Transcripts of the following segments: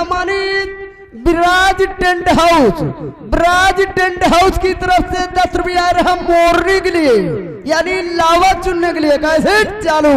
सम्मानित bras tent house की तरफ से 10 रुपया रहा मोरनी के लिए, यानी लावा चुनने के लिए। कैसे चालू।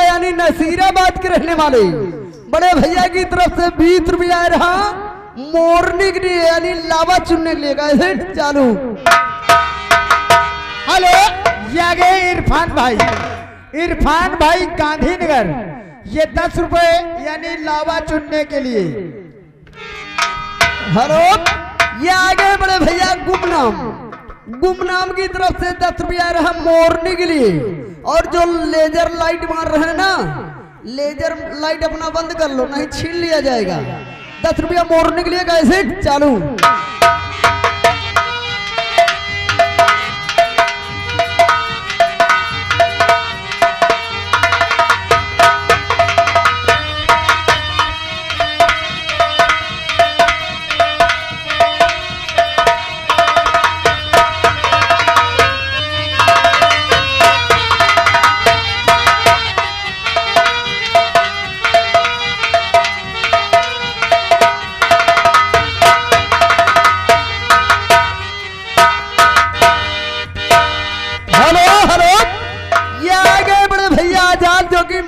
यानी नसीराबाद के रहने वाले बड़े भैया की तरफ से 20 रुपया रहा मोरनी के लिए, यानी लावा चुनने के लिए। कैसे चालू। हेलो, ये आगे इरफान भाई गांधीनगर, ये 10 रुपए यानी लावा चुनने के लिए। हेलो, ये आगे बड़े भैया गुमनाम की तरफ से 10 रुपया रहा मोरनी के लिए। और जो लेजर लाइट मार रहे हैं ना, लेजर लाइट अपना बंद कर लो, नहीं छीन लिया जाएगा। 10 रुपया मोरनी के लिए। कैसे चालू।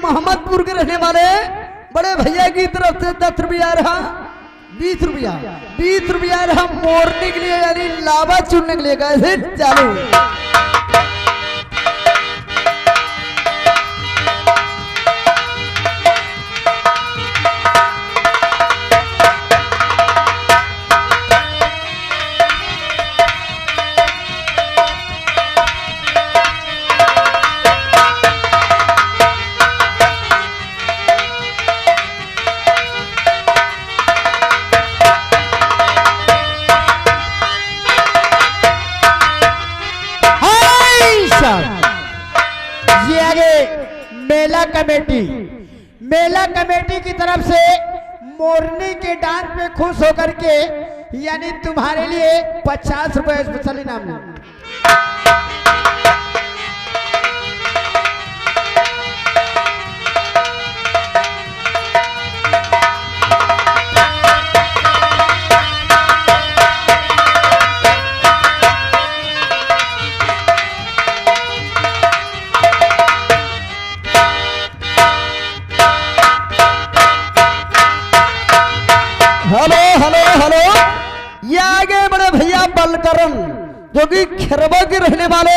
मोहम्मदपुर के रहने वाले बड़े भैया की तरफ से 10 रुपया रहा 20 रुपया रहा मोरनी के लिए, यानी लावा चुनने के लिए। कैसे चालू। मेला कमेटी की तरफ से मोरनी के डांस पे खुश होकर के यानी तुम्हारे लिए 50 रुपए स्पेशल इनाम है। हेलो, ये आगे बड़े भैया बलकरण जो कि खरबा के रहने वाले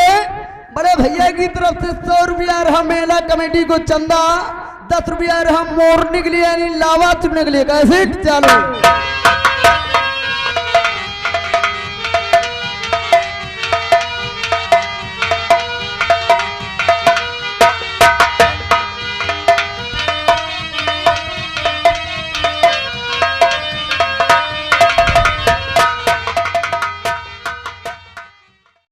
बड़े भैया की तरफ से 100 रुपया रहा मेला कमेटी को चंदा, 10 रुपया रहा मोरनी के लिए, यानी लावा चुनने के लिए। कैसे चालू।